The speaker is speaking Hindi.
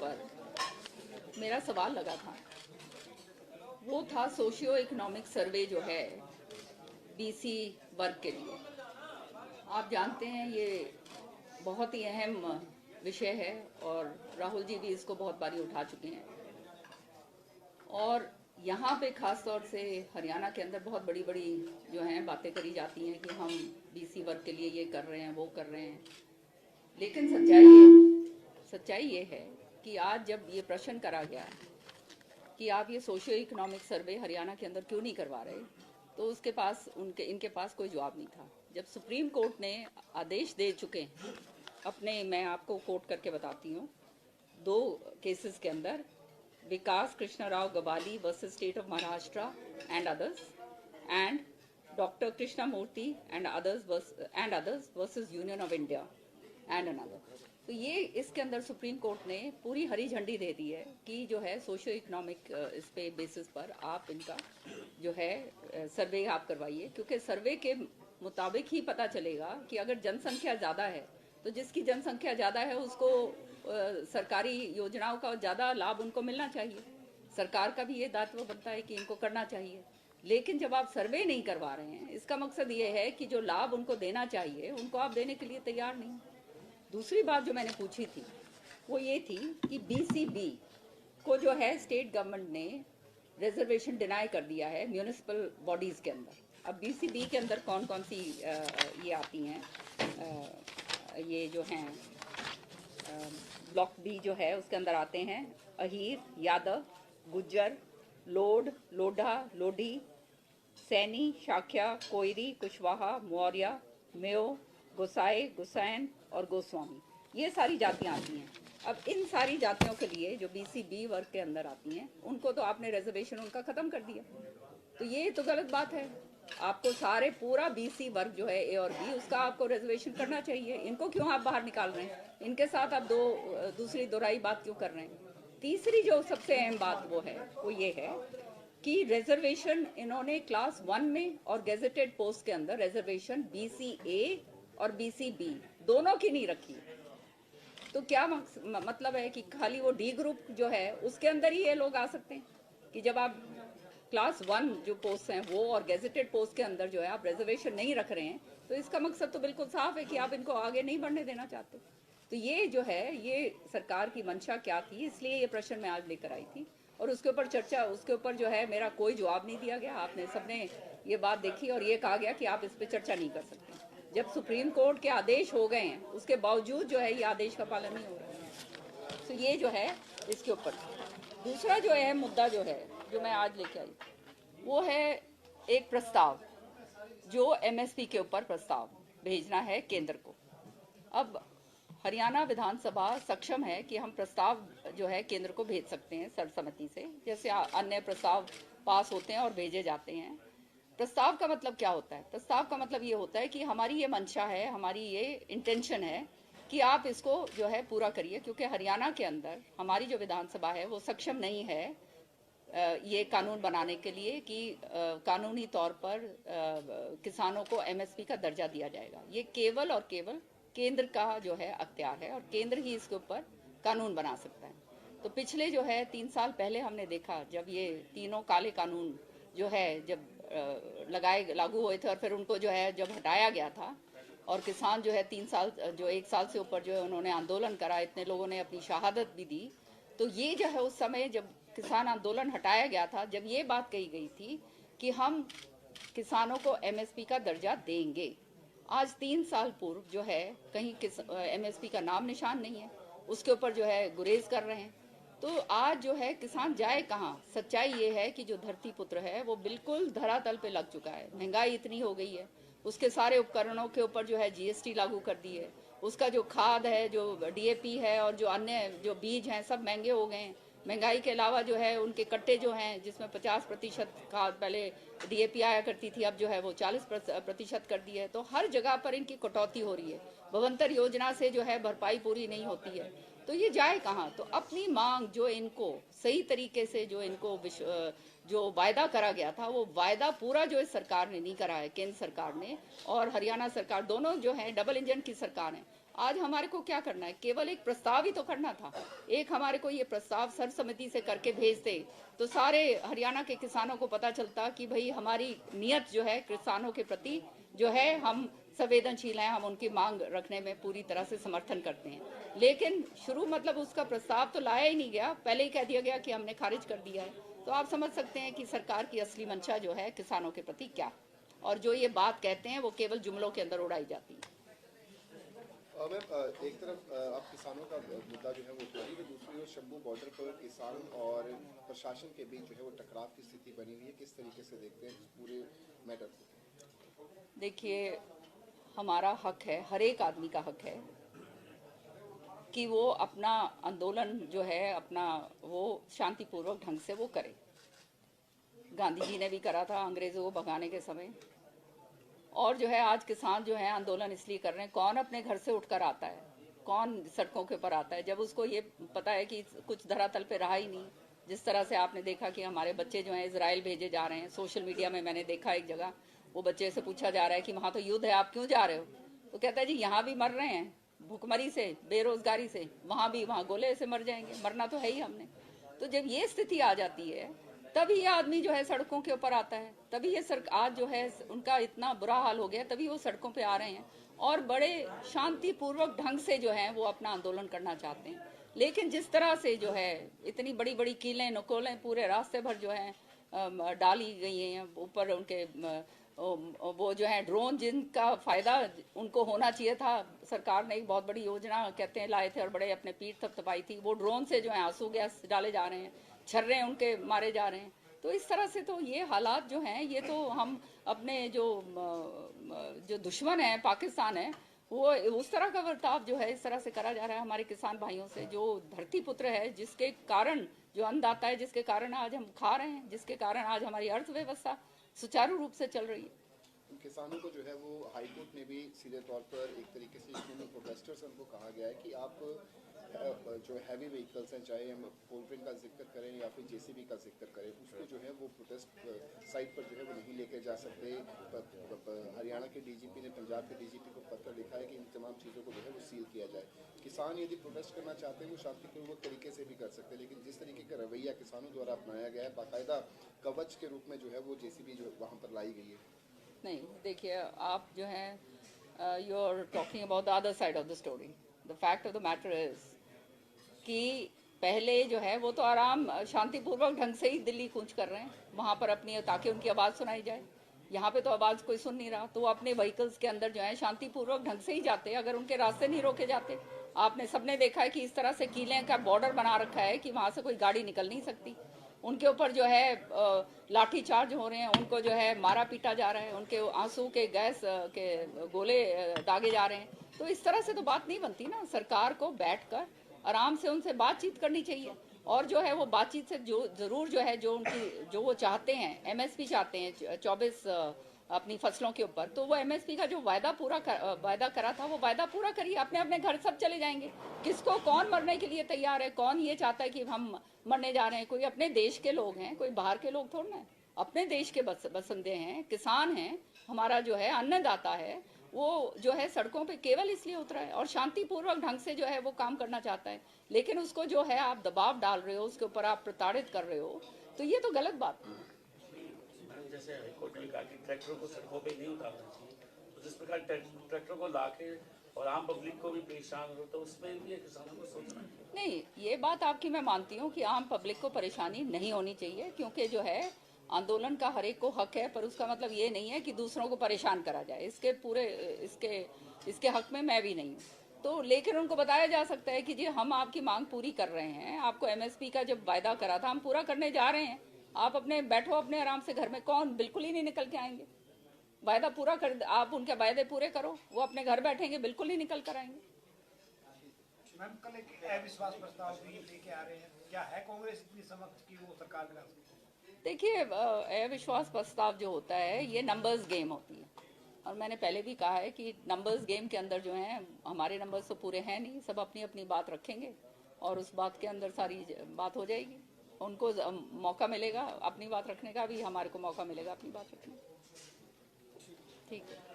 ऊपर मेरा सवाल लगा था वो था सोशियो इकोनॉमिक सर्वे जो है बीसी वर्ग के लिए। आप जानते हैं ये बहुत ही अहम विषय है और राहुल जी भी इसको बहुत बारी उठा चुके हैं और यहाँ पे खास तौर से हरियाणा के अंदर बहुत बड़ी बड़ी जो हैं बातें करी जाती हैं कि हम बीसी वर्ग के लिए ये कर रहे हैं वो कर रहे हैं। लेकिन सच्चाई ये है कि आज जब ये प्रश्न करा गया कि आप ये सोशियो इकोनॉमिक सर्वे हरियाणा के अंदर क्यों नहीं करवा रहे, तो उसके पास इनके पास कोई जवाब नहीं था। जब सुप्रीम कोर्ट ने आदेश दे चुके हैं अपने, मैं आपको कोट करके बताती हूँ, 2 केसेस के अंदर, Vikas Krishna Rao Gabali versus state of Maharashtra and others and doctor Krishna Murthy and others versus union of India and another. तो ये इसके अंदर सुप्रीम कोर्ट ने पूरी हरी झंडी दे दी है कि जो है सोशियो इकोनॉमिक इस पे बेसिस पर आप इनका जो है सर्वे आप करवाइए, क्योंकि सर्वे के मुताबिक ही पता चलेगा कि अगर जनसंख्या ज़्यादा है तो जिसकी जनसंख्या ज़्यादा है उसको सरकारी योजनाओं का ज़्यादा लाभ उनको मिलना चाहिए। सरकार का भी ये दायित्व बनता है कि इनको करना चाहिए। लेकिन जब आप सर्वे नहीं करवा रहे हैं, इसका मकसद ये है कि जो लाभ उनको देना चाहिए उनको आप देने के लिए तैयार नहीं। दूसरी बात जो मैंने पूछी थी वो ये थी कि बीसीबी को जो है स्टेट गवर्नमेंट ने रिजर्वेशन डिनाई कर दिया है म्यूनिसिपल बॉडीज़ के अंदर। अब बीसीबी के अंदर कौन कौन सी ये आती हैं, ये जो हैं ब्लॉक बी जो है उसके अंदर आते हैं अहीर, यादव, गुज्जर, लोड, लोढ़ा, लोधी, सैनी, शाक्या, कोयरी, कुशवाहा, मौर्य, मेयो, गोसाई, गुसैन और गोस्वामी, ये सारी जातियां आती हैं। अब इन सारी जातियों के लिए जो बीसीबी वर्ग के अंदर आती हैं उनको तो आपने रिजर्वेशन उनका ख़त्म कर दिया, तो ये तो गलत बात है। आपको सारे पूरा बीसी वर्ग जो है ए और बी उसका आपको रिजर्वेशन करना चाहिए। इनको क्यों आप बाहर निकाल रहे हैं? इनके साथ आप दूसरी दोहराई बात क्यों कर रहे हैं? तीसरी जो सबसे अहम बात वो ये है कि रिजर्वेशन इन्होंने क्लास 1 में और गेजेटेड पोस्ट के अंदर रिजर्वेशन BCA और BCB दोनों की नहीं रखी। तो क्या मतलब है कि खाली वो डी ग्रुप जो है उसके अंदर ही ये लोग आ सकते हैं कि जब आप क्लास 1 जो पोस्ट हैं वो और गेजेटेड पोस्ट के अंदर जो है आप रिजर्वेशन नहीं रख रहे हैं, तो इसका मकसद तो बिल्कुल साफ है कि आप इनको आगे नहीं बढ़ने देना चाहते। तो ये जो है ये सरकार की मंशा क्या थी, इसलिए ये प्रश्न मैं आज लेकर आई थी और उसके ऊपर चर्चा, उसके ऊपर जो है मेरा कोई जवाब नहीं दिया गया। आपने सबने ये बात देखी और ये कहा गया कि आप इस पर चर्चा नहीं कर सकते। जब सुप्रीम कोर्ट के आदेश हो गए हैं उसके बावजूद जो है ये आदेश का पालन नहीं हो रहा है। तो ये जो है इसके ऊपर। दूसरा जो अहम मुद्दा जो है जो मैं आज लेके आई वो है एक प्रस्ताव जो MSP के ऊपर प्रस्ताव भेजना है केंद्र को। अब हरियाणा विधानसभा सक्षम है कि हम प्रस्ताव जो है केंद्र को भेज सकते हैं सर्वसम्मति से, जैसे अन्य प्रस्ताव पास होते हैं और भेजे जाते हैं। प्रस्ताव का मतलब क्या होता है? प्रस्ताव का मतलब ये होता है कि हमारी ये मंशा है, हमारी ये इंटेंशन है कि आप इसको जो है पूरा करिए, क्योंकि हरियाणा के अंदर हमारी जो विधानसभा है वो सक्षम नहीं है ये कानून बनाने के लिए कि कानूनी तौर पर किसानों को MSP का दर्जा दिया जाएगा। ये केवल और केवल केंद्र का जो है अख्तियार है और केंद्र ही इसके ऊपर कानून बना सकता है। तो पिछले जो है 3 साल पहले हमने देखा जब ये तीनों काले कानून जो है जब लागू हुए थे और फिर उनको जो है जब हटाया गया था और किसान जो है 3 साल जो 1 साल से ऊपर जो है उन्होंने आंदोलन करा, इतने लोगों ने अपनी शहादत भी दी। तो ये जो है उस समय जब किसान आंदोलन हटाया गया था, जब ये बात कही गई थी कि हम किसानों को MSP का दर्जा देंगे, आज 3 साल पूर्व जो है कहीं MSP का नाम निशान नहीं है, उसके ऊपर जो है गुरेज कर रहे हैं। तो आज जो है किसान जाए कहाँ? सच्चाई ये है कि जो धरती पुत्र है वो बिल्कुल धरातल पे लग चुका है। महंगाई इतनी हो गई है, उसके सारे उपकरणों के ऊपर जो है GST लागू कर दी है, उसका जो खाद है, जो DAP है और जो अन्य जो बीज हैं सब महंगे हो गए हैं। महंगाई के अलावा जो है उनके कट्टे जो हैं जिसमें 50% खाद पहले DAP आया करती थी, अब जो है वो 40% कर दी है। तो हर जगह पर इनकी कटौती हो रही है, भवंतर योजना से जो है भरपाई पूरी नहीं होती है। तो ये जाए कहाँ? तो अपनी मांग जो इनको सही तरीके से जो इनको जो वायदा करा गया था वो वायदा पूरा जो इस सरकार ने नहीं करा है, केंद्र सरकार ने और हरियाणा सरकार दोनों जो है डबल इंजन की सरकार है। आज हमारे को क्या करना है? केवल एक प्रस्ताव ही तो करना था। एक हमारे को ये प्रस्ताव सर्वसम्मति से करके भेजते तो सारे हरियाणा के किसानों को पता चलता कि भाई हमारी नियत जो है किसानों के प्रति जो है हम संवेदनशील हैं, हम उनकी मांग रखने में पूरी तरह से समर्थन करते हैं। लेकिन शुरू मतलब उसका प्रस्ताव तो लाया ही नहीं गया, पहले ही कह दिया गया कि हमने खारिज कर दिया है। तो आप समझ सकते हैं कि सरकार की असली मंशा जो है किसानों के प्रति क्या, और जो ये बात कहते हैं वो केवल जुमलों के अंदर उड़ाई जाती है। मैम, एक तरफ आप किसानों का मुद्दा जो है वो उठा रही है, दूसरी ओर शंभू बॉर्डर पर किसान और प्रशासन के बीच जो है वो टकराव की स्थिति बनी हुई है। किस तरीके से देखते हैं इस पूरे मैटर को? देखिए, हमारा हक है, हर एक आदमी का हक है कि वो अपना आंदोलन जो है अपना वो शांतिपूर्वक ढंग से वो करे। गांधी जी ने भी करा था अंग्रेजों को भगाने के समय। और जो है आज किसान जो है आंदोलन इसलिए कर रहे हैं, कौन अपने घर से उठकर आता है, कौन सड़कों के ऊपर आता है जब उसको ये पता है कि कुछ धरातल पे रहा ही नहीं। जिस तरह से आपने देखा कि हमारे बच्चे जो हैं इजराइल भेजे जा रहे हैं, सोशल मीडिया में मैंने देखा एक जगह वो बच्चे से पूछा जा रहा है कि वहाँ तो युद्ध है, आप क्यों जा रहे हो? तो कहता है जी यहाँ भी मर रहे हैं भूखमरी से, बेरोजगारी से, वहाँ भी, वहाँ गोले से मर जाएंगे, मरना तो है ही हमने। तो जब ये स्थिति आ जाती है तभी ये आदमी जो है सड़कों के ऊपर आता है, तभी ये आज जो है उनका इतना बुरा हाल हो गया, तभी वो सड़कों पे आ रहे हैं और बड़े शांतिपूर्वक ढंग से जो है वो अपना आंदोलन करना चाहते हैं। लेकिन जिस तरह से जो है इतनी बड़ी बड़ी कीलें नुकोलें पूरे रास्ते भर जो है डाली गई हैं ऊपर उनके, वो जो है ड्रोन जिनका फायदा उनको होना चाहिए था, सरकार ने एक बहुत बड़ी योजना कहते हैं लाए थे और बड़े अपने पीठ थपथपाई थी, वो ड्रोन से जो है आंसू गैस डाले जा रहे हैं, छर्रे उनके मारे जा रहे हैं। तो इस तरह से तो ये हालात जो हैं ये तो हम अपने जो दुश्मन है पाकिस्तान है वो उस तरह का बर्ताव जो है इस तरह से करा जा रहा है हमारे किसान भाइयों से, जो धरती पुत्र है, जिसके कारण जो अन्नदाता है, जिसके कारण आज हम खा रहे हैं, जिसके कारण आज हमारी अर्थव्यवस्था सुचारू रूप से चल रही है। किसानों को जो है वो हाईकोर्ट ने भी सीधे तौर पर एक तरीके से जितने प्रोटेस्टर्स उनको कहा गया है कि आप जो हैवी व्हीकल्स हैं, चाहे हम पोल्ट्री का जिक्र करें या फिर जेसीबी का जिक्र करें, उसको जो है वो प्रोटेस्ट साइट पर जो है वो नहीं लेके जा सकते। हरियाणा के डीजीपी ने पंजाब के डीजीपी को पत्र लिखा है कि इन तमाम चीज़ों को जो है वो सील किया जाए। किसान यदि प्रोटेस्ट करना चाहते हैं वो शांतिपूर्वक तरीके से भी कर सकते हैं, लेकिन जिस तरीके का रवैया किसानों द्वारा अपनाया गया है, बाकायदा कवच के रूप में जो है वो जेसीबी जो वहाँ पर लाई गई है। नहीं, देखिए आप जो हैं you are talking about the other side of the story. The fact of the matter is कि पहले जो है वो तो आराम शांतिपूर्वक ढंग से ही दिल्ली कूच कर रहे हैं वहाँ पर अपनी, ताकि उनकी आवाज़ सुनाई जाए। यहाँ पे तो आवाज़ कोई सुन नहीं रहा, तो वो अपने व्हीकल्स के अंदर जो है शांतिपूर्वक ढंग से ही जाते, अगर उनके रास्ते नहीं रोके जाते। आपने सबने देखा है कि इस तरह से कीलें का बॉर्डर बना रखा है कि वहाँ से कोई गाड़ी निकल नहीं सकती। उनके ऊपर जो है लाठी चार्ज हो रहे हैं, उनको जो है मारा पीटा जा रहा है, उनके आंसू के गैस के गोले दागे जा रहे हैं। तो इस तरह से तो बात नहीं बनती ना। सरकार को बैठकर आराम से उनसे बातचीत करनी चाहिए, और जो है वो बातचीत से जो जरूर जो है जो उनकी जो वो चाहते हैं, एमएसपी चाहते हैं 24 अपनी फसलों के ऊपर, तो वो एमएसपी का जो वायदा करा था वो वायदा पूरा करिए। अपने अपने घर सब चले जाएंगे। किसको कौन मरने के लिए तैयार है? कौन ये चाहता है कि हम मरने जा रहे हैं? कोई अपने देश के लोग हैं, कोई बाहर के लोग थोड़ा ना, अपने देश के बसंदे हैं, किसान हैं, हमारा जो है अन्नदाता है, वो जो है सड़कों पे केवल इसलिए उतरा है और शांतिपूर्वक ढंग से जो है वो काम करना चाहता है। लेकिन उसको जो है आप दबाव डाल रहे हो, उसके ऊपर आप प्रताड़ित कर रहे हो, तो ये तो गलत बात है। जैसे हाईकोर्ट ने कहा कि ट्रैक्टरों को सड़कों पे नहीं उतारना चाहिए, तो जिस प्रकार ट्रैक्टरों को लाके और आम पब्लिक को भी परेशान हो, तो उसमें भी किसानों को सोचना है। नहीं, ये बात आपकी मैं मानती हूँ कि आम पब्लिक को परेशानी नहीं होनी चाहिए, क्योंकि जो है आंदोलन का हर एक को हक है, पर उसका मतलब ये नहीं है कि दूसरों को परेशान करा जाए। इसके हक में मैं भी नहीं हूँ। तो लेकिन उनको बताया जा सकता है कि जी हम आपकी मांग पूरी कर रहे हैं, आपको एमएसपी का जब वायदा करा था हम पूरा करने जा रहे हैं, आप अपने बैठो अपने आराम से घर में। कौन बिल्कुल ही नहीं निकल के आएंगे? वायदा पूरा कर, आप उनके वायदे पूरे करो, वो अपने घर बैठेंगे, बिल्कुल ही निकल कर आएंगे। मैम, कल एक अविश्वास प्रस्ताव भी लेके आ रहे हैं, क्या है कांग्रेस इतनी समक्ष की वो सरकार में? देखिए, अविश्वास प्रस्ताव जो होता है ये नंबर्स गेम होती है, और मैंने पहले भी कहा है कि नंबर्स गेम के अंदर जो है हमारे नंबर्स तो पूरे हैं नहीं, सब अपनी अपनी बात रखेंगे और उस बात के अंदर सारी बात हो जाएगी। उनको मौका मिलेगा अपनी बात रखने का, भी हमारे को मौका मिलेगा अपनी बात रखने का। ठीक है।